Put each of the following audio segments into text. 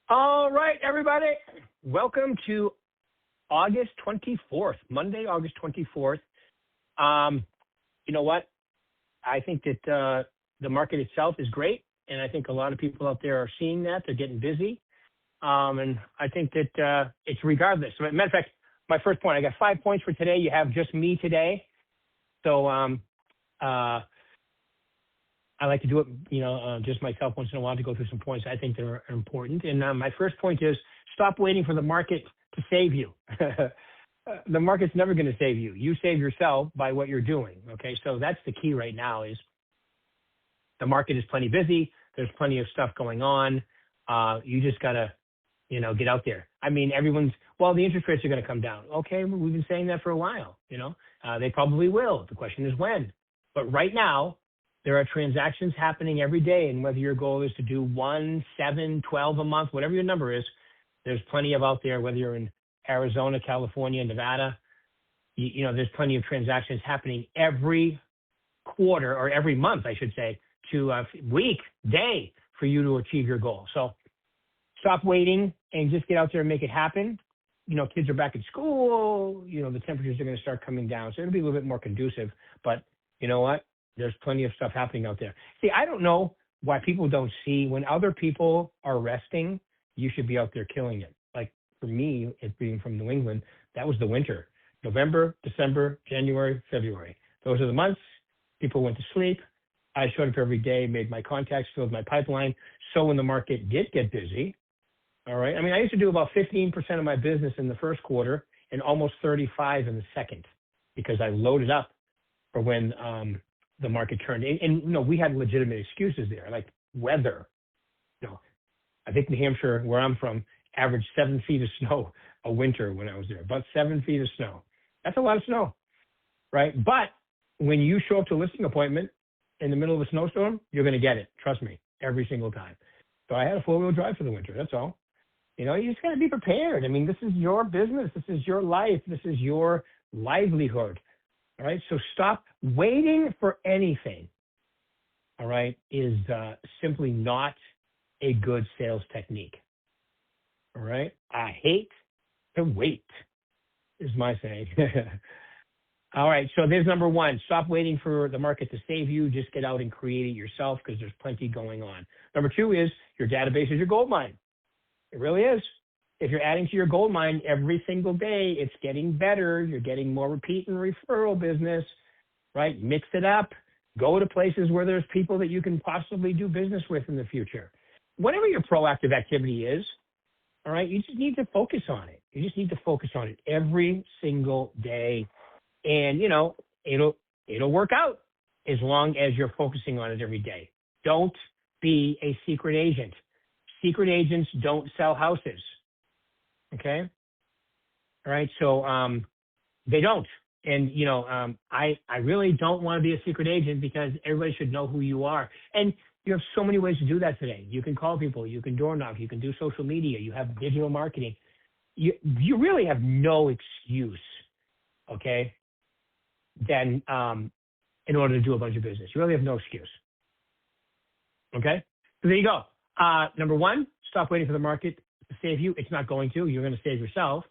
All right, everybody. Welcome to August 24th, Monday, August 24th. You know what? I think that the market itself is great, and I think a lot of people out there are seeing that. They're getting busy. And I think that it's regardless. Matter of fact, my first point, I got 5 points for today. You have just me today. So I like to do it, just myself once in a while to go through some points I think that are important. And my first point is stop waiting for the market to save you. The market's never going to save you. You save yourself by what you're doing. Okay, so that's the key right now is the market is plenty busy. There's plenty of stuff going on. You just got to, get out there. I mean, the interest rates are going to come down. Okay, we've been saying that for a while. They probably will. The question is when. But right now, there are transactions happening every day, and whether your goal is to do 1, 7, 12 a month, whatever your number is, there's plenty of out there, whether you're in Arizona, California, Nevada, there's plenty of transactions happening every quarter or every month, I should say, to week, day for you to achieve your goal. So stop waiting and just get out there and make it happen. Kids are back at school, the temperatures are going to start coming down. So it'll be a little bit more conducive, but you know what? There's plenty of stuff happening out there. See, I don't know why people don't see when other people are resting, you should be out there killing it. Like for me, it being from New England, that was the winter. November, December, January, February. Those are the months. People went to sleep. I showed up every day, made my contacts, filled my pipeline. So when the market did get busy, all right, I mean, I used to do about 15% of my business in the first quarter and almost 35 in the second because I loaded up for when the market turned. And we had legitimate excuses there, like weather. I think New Hampshire, where I'm from, averaged 7 feet of snow a winter when I was there, about 7 feet of snow. That's a lot of snow, right? But when you show up to a listing appointment in the middle of a snowstorm, you're going to get it. Trust me, every single time. So I had a four-wheel drive for the winter. That's all. You just got to be prepared. I mean, this is your business. This is your life. This is your livelihood. All right. So stop waiting for anything. All right. Is simply not a good sales technique. All right. I hate to wait is my saying. All right. So there's number one. Stop waiting for the market to save you. Just get out and create it yourself because there's plenty going on. Number two is your database is your gold mine. It really is. If you're adding to your gold mine every single day, it's getting better. You're getting more repeat and referral business, right? Mix it up. Go to places where there's people that you can possibly do business with in the future. Whatever your proactive activity is, all right, you just need to focus on it. You just need to focus on it every single day. And, it'll work out as long as you're focusing on it every day. Don't be a secret agent. Secret agents don't sell houses. Okay. All right. So they don't. And, I really don't want to be a secret agent because everybody should know who you are. And you have so many ways to do that today. You can call people, you can door knock, you can do social media, you have digital marketing. You really have no excuse, okay, then in order to do a bunch of business. You really have no excuse. Okay. So there you go. Number one, stop waiting for the market to save you. It's not going to. You're going to save yourself.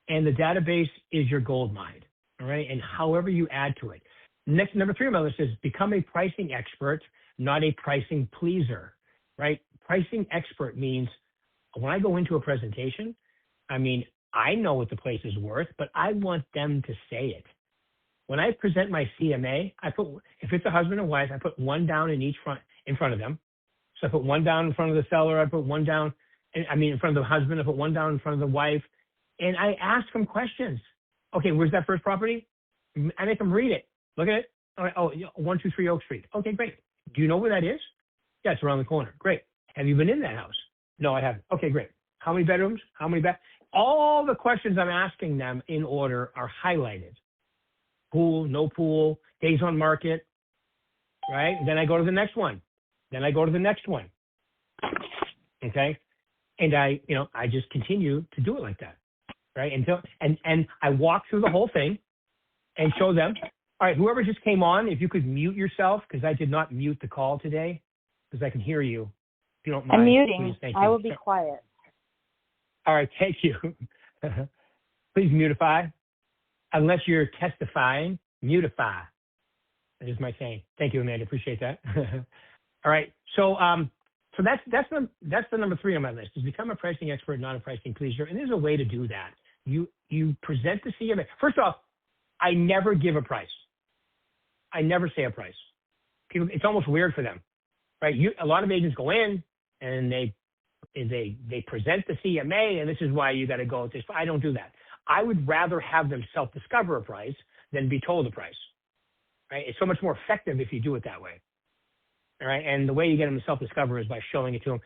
And the database is your gold mine. All right. And however you add to it. Next, number three on my list is become a pricing expert, not a pricing pleaser. Right. Pricing expert means when I go into a presentation, I mean, I know what the place is worth, but I want them to say it. When I present my CMA, if it's a husband and wife, I put one down in front of them. So I put one down in front of the seller. I put one down, in front of the husband. I put one down in front of the wife. And I ask them questions. Okay, where's that first property? I make them read it. Look at it. All right, 123 Oak Street. Okay, great. Do you know where that is? Yeah, it's around the corner. Great. Have you been in that house? No, I haven't. Okay, great. How many bedrooms? How many baths? All the questions I'm asking them in order are highlighted. Pool, no pool, days on market, right? Then I go to the next one. Then I go to the next one. Okay. And I just continue to do it like that. Right. And I walk through the whole thing and show them, all right, whoever just came on, if you could mute yourself, because I did not mute the call today, because I can hear you. If you don't mind. I'm muting. Please, thank you. I will be quiet. All right, thank you. Please mutify. Unless you're testifying, mutify. That is my saying. Thank you, Amanda. Appreciate that. All right. So that's the number 3 on my list is become a pricing expert, not a pricing pleaser. And there's a way to do that. You present the CMA. First off, I never give a price. I never say a price. People, it's almost weird for them, right? A lot of agents go in and they present the CMA, and this is why you got to go with this. I don't do that. I would rather have them self-discover a price than be told a price, right? It's so much more effective if you do it that way, all right? And the way you get them to self-discover is by showing it to them.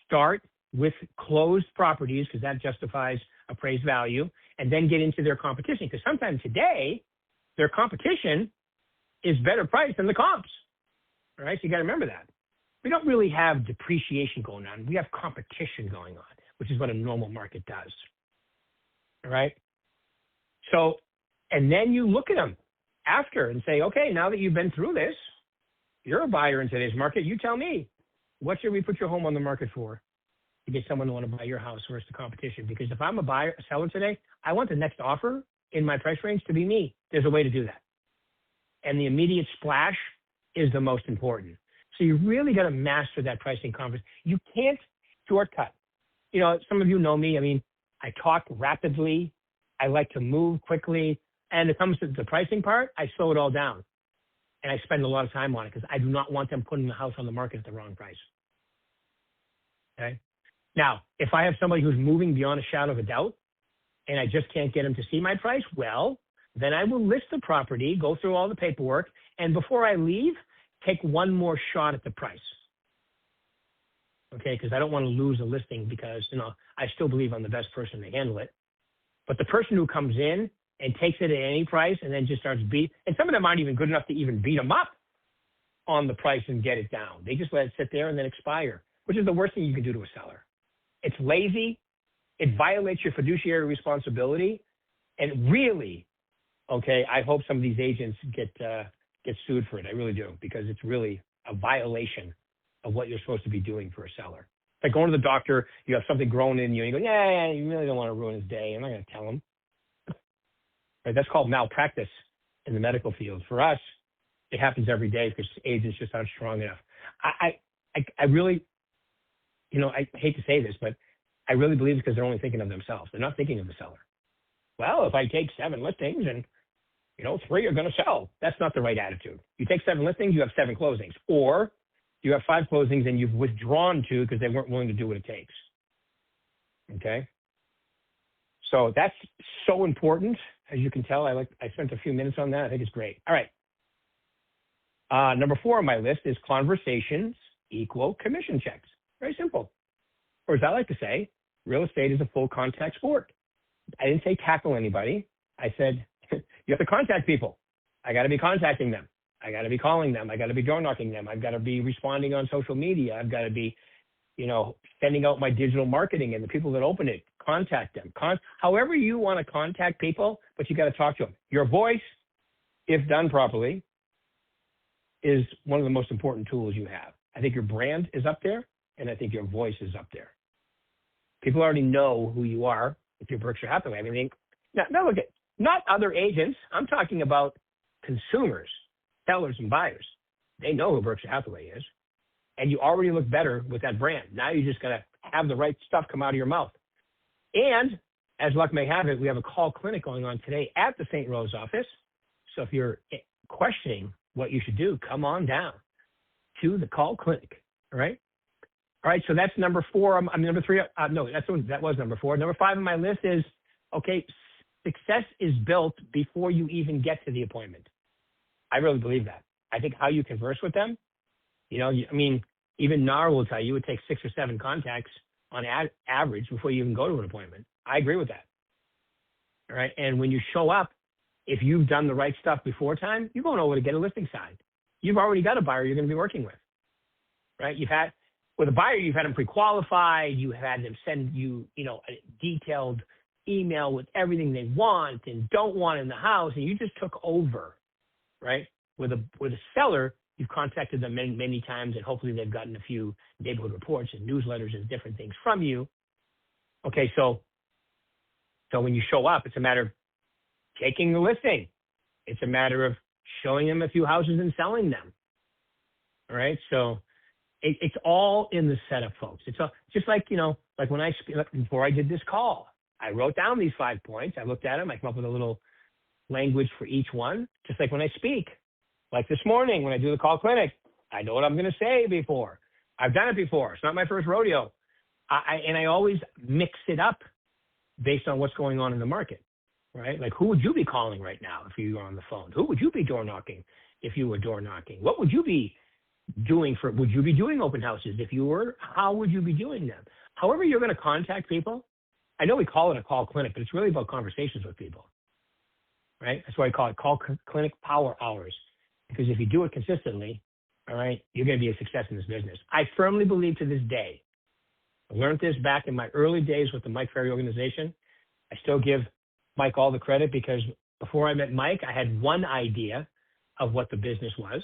Start with closed properties because that justifies appraised value, and then get into their competition because sometimes today their competition is better priced than the comps, all right? So you got to remember that. We don't really have depreciation going on. We have competition going on, which is what a normal market does. All right. So, and then you look at them after and say, okay, now that you've been through this, you're a buyer in today's market. You tell me, what should we put your home on the market for to get someone to want to buy your house versus the competition? Because if I'm a seller today, I want the next offer in my price range to be me. There's a way to do that. And the immediate splash is the most important. So you really got to master that pricing conference. You can't shortcut. You know, some of you know me. I mean, I talk rapidly. I like to move quickly. And it comes to the pricing part, I slow it all down. And I spend a lot of time on it because I do not want them putting the house on the market at the wrong price. Okay. Now, if I have somebody who's moving beyond a shadow of a doubt and I just can't get them to see my price, well, then I will list the property, go through all the paperwork, and before I leave, take one more shot at the price. Okay, because I don't want to lose a listing because, you know, I still believe I'm the best person to handle it. But the person who comes in and takes it at any price and then just starts and some of them aren't even good enough to even beat them up on the price and get it down. They just let it sit there and then expire, which is the worst thing you can do to a seller. It's lazy. It violates your fiduciary responsibility. And really, okay, I hope some of these agents get sued for it. I really do, because it's really a violation of what you're supposed to be doing for a seller. Like going to the doctor, you have something growing in you, and you go, yeah, you really don't want to ruin his day. I'm not going to tell him. Right? That's called malpractice in the medical field. For us, it happens every day because agents just aren't strong enough. I really, you know, I hate to say this, but I really believe it's because they're only thinking of themselves. They're not thinking of the seller. Well, if I take 7 listings and 3 are going to sell. That's not the right attitude. You take 7 listings, you have 7 closings. Or you have 5 closings and you've withdrawn 2 because they weren't willing to do what it takes. Okay? So that's so important. As you can tell, I spent a few minutes on that. I think it's great. All right. Number 4 on my list is conversations equal commission checks. Very simple. Or as I like to say, real estate is a full contact sport. I didn't say tackle anybody. I said, you have to contact people. I got to be contacting them. I got to be calling them. I got to be door knocking them. I've got to be responding on social media. I've got to be, sending out my digital marketing, and the people that open it, contact them. However you want to contact people, but you got to talk to them. Your voice, if done properly, is one of the most important tools you have. I think your brand is up there, and I think your voice is up there. People already know who you are if you're Berkshire Hathaway. I mean, now look at, not other agents. I'm talking about consumers, sellers, and buyers. They know who Berkshire Hathaway is, and you already look better with that brand. Now you just got to have the right stuff come out of your mouth. And as luck may have it, we have a call clinic going on today at the St. Rose office. So if you're questioning what you should do, come on down to the call clinic. All right. All right. So that's number 4. I'm number 3. No, that was number 4. Number 5 on my list is, okay, success is built before you even get to the appointment. I really believe that. I think how you converse with them, even NAR will tell you it takes 6 or 7 contacts on average before you even go to an appointment. I agree with that. All right. And when you show up, if you've done the right stuff before time, you're going over to get a listing signed. You've already got a buyer you're going to be working with, right? With a buyer, you've had them pre-qualified. You had them send you, a detailed email with everything they want and don't want in the house, and you just took over, right? With a seller, you've contacted them many, many times, and hopefully they've gotten a few neighborhood reports and newsletters and different things from you. Okay, so when you show up, it's a matter of taking the listing. It's a matter of showing them a few houses and selling them. All right, so it's all in the setup, folks. It's all, just like, like when before I did this call, I wrote down these 5 points. I looked at them. I come up with a little language for each one, just like when I speak. Like this morning when I do the call clinic, I know what I'm going to say before. I've done it before. It's not my first rodeo. I always mix it up based on what's going on in the market, right? Like, who would you be calling right now if you were on the phone? Who would you be door knocking if you were door knocking? What would you be doing would you be doing open houses if you were? How would you be doing them? However you're going to contact people, I know we call it a call clinic, but it's really about conversations with people, right? That's why I call it call clinic power hours, because if you do it consistently, all right, you're going to be a success in this business. I firmly believe to this day, I learned this back in my early days with the Mike Ferry organization. I still give Mike all the credit because before I met Mike, I had one idea of what the business was,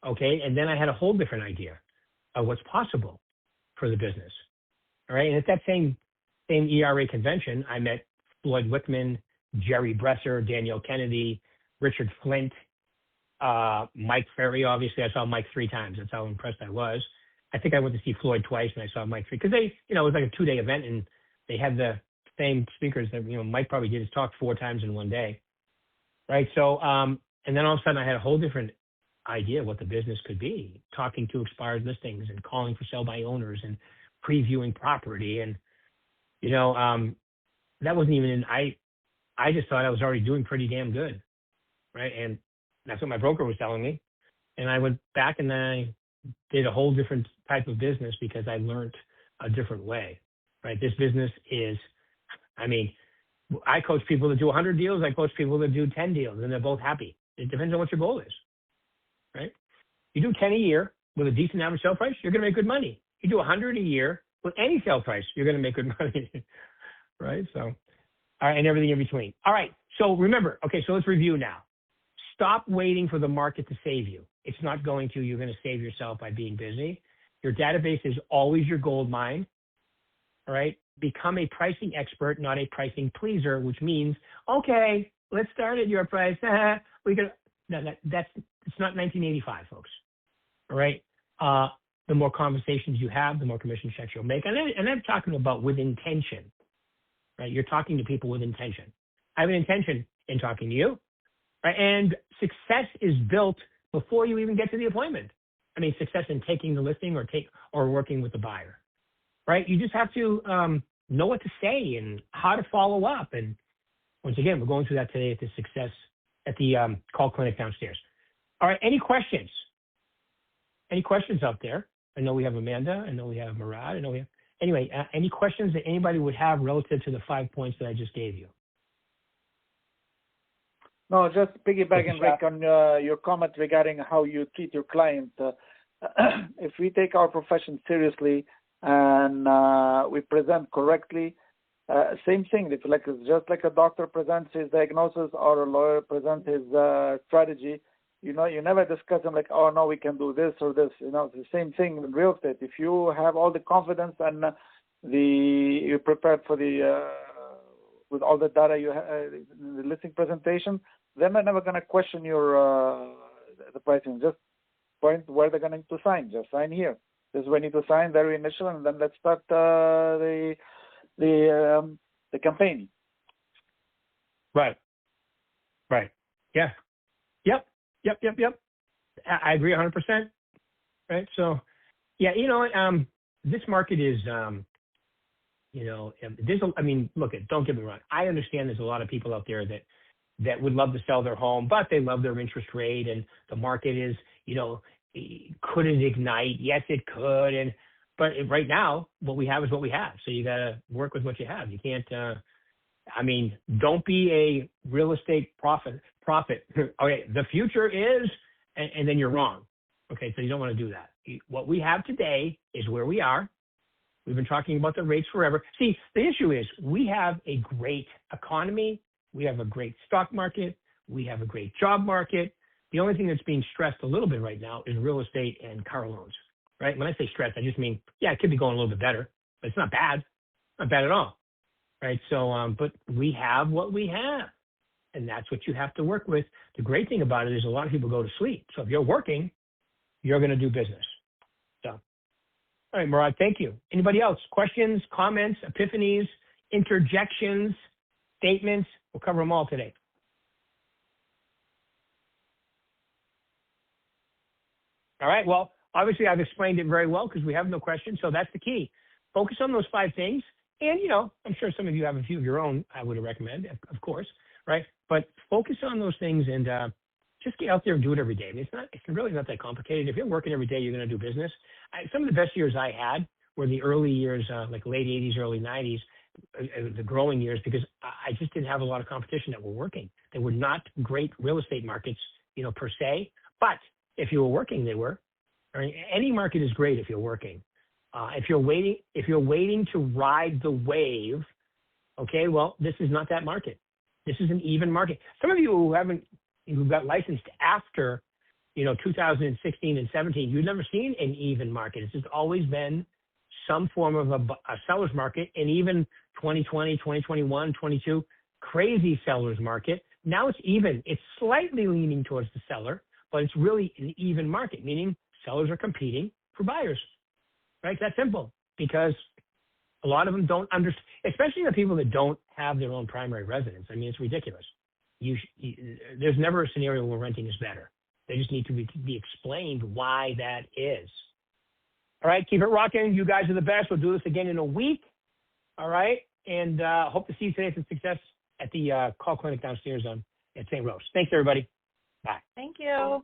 okay? And then I had a whole different idea of what's possible for the business, all right? And at that same ERA convention, I met Floyd Wickman, Jerry Bresser, Danielle Kennedy, Richard Flint, Mike Ferry. Obviously, I saw Mike 3 times. That's how impressed I was. I think I went to see Floyd twice, and I saw Mike 3 because they, it was like a 2-day event, and they had the same speakers that, Mike probably did his talk 4 times in one day, right? So, and then all of a sudden, I had a whole different idea of what the business could be, talking to expired listings and calling for sell-by owners and previewing property, and that wasn't even I just thought I was already doing pretty damn good, right? And that's what my broker was telling me. And I went back and I did a whole different type of business because I learned a different way, right? This business is, I coach people that do 100 deals. I coach people that do 10 deals, and they're both happy. It depends on what your goal is, right? You do 10 a year with a decent average sale price, you're going to make good money. You do 100 a year with any sale price, you're going to make good money, right? So, all right, and everything in between. All right, so remember, okay, so let's review now. Stop waiting for the market to save you. It's not going to. You're going to save yourself by being busy. Your database is always your gold mine, all right? Become a pricing expert, not a pricing pleaser, which means, okay, let's start at your price. It's not 1985, folks, all right? The more conversations you have, the more commission checks you'll make. And I'm talking about with intention, right? You're talking to people with intention. I have an intention in talking to you, right? And success is built before you even get to the appointment. Success in taking the listing or working with the buyer, right? You just have to know what to say and how to follow up. And once again, we're going through that today at the call clinic downstairs. All right, any questions? Any questions out there? I know we have Amanda. I know we have Murad. I know we have, anyway, any questions that anybody would have relative to the 5 points that I just gave you? No, just piggybacking, Rick, on your comment regarding how you treat your client. If we take our profession seriously and we present correctly, same thing. It's just like a doctor presents his diagnosis or a lawyer presents his strategy. You never discuss them like, oh no, we can do this or this. It's the same thing in real estate. If you have all the confidence and you're prepared for with all the data you have, the listing presentation, then they're never going to question your the pricing. Just point where they're going to sign. Just sign here. This is where you need to sign, very initial, and then let's start the campaign. Right. Yeah. Yep. I agree 100%. Right. So, yeah, this market is, look, don't get me wrong. I understand there's a lot of people out there that would love to sell their home, but they love their interest rate, and the market is, could it ignite? Yes, it could. But right now, what we have is what we have. So you got to work with what you have. You can't, don't be a real estate prophet. Okay, the future is, and then you're wrong. Okay, so you don't want to do that. What we have today is where we are. We've been talking about the rates forever. See, the issue is we have a great economy. We have a great stock market. We have a great job market. The only thing that's being stressed a little bit right now is real estate and car loans, right? When I say stressed, I just mean, yeah, it could be going a little bit better, but it's not bad. Not bad at all. right? So, but we have what we have, and that's what you have to work with. The great thing about it is a lot of people go to sleep. So if you're working, you're going to do business. So, all right, Murad, thank you. Anybody else? Questions, comments, epiphanies, interjections, statements? We'll cover them all today. All right. Well, obviously, I've explained it very well because we have no questions. So that's the key. Focus on those 5 things. And, I'm sure some of you have a few of your own I would recommend, of course, right? But focus on those things and just get out there and do it every day. I mean, it's really not that complicated. If you're working every day, you're going to do business. Some of the best years I had were the early years, like late 80s, early 90s, the growing years, because I just didn't have a lot of competition that were working. They were not great real estate markets, per se, but if you were working, they were. I mean, any market is great if you're working. If you're waiting to ride the wave, okay, well, this is not that market. This is an even market. Some of you who've got licensed after, 2016 and 17, you've never seen an even market. It's just always been some form of a seller's market, and even 2020, 2021, 22, crazy seller's market. Now it's even. It's slightly leaning towards the seller, but it's really an even market, meaning sellers are competing for buyers, right? That's simple, because a lot of them don't understand, especially the people that don't have their own primary residence. I mean, it's ridiculous. There's never a scenario where renting is better. They just need to be explained why that is. All right, keep it rocking. You guys are the best. We'll do this again in a week. All right, and hope to see you today for success at the call clinic downstairs at St. Rose. Thanks, everybody. Bye. Thank you.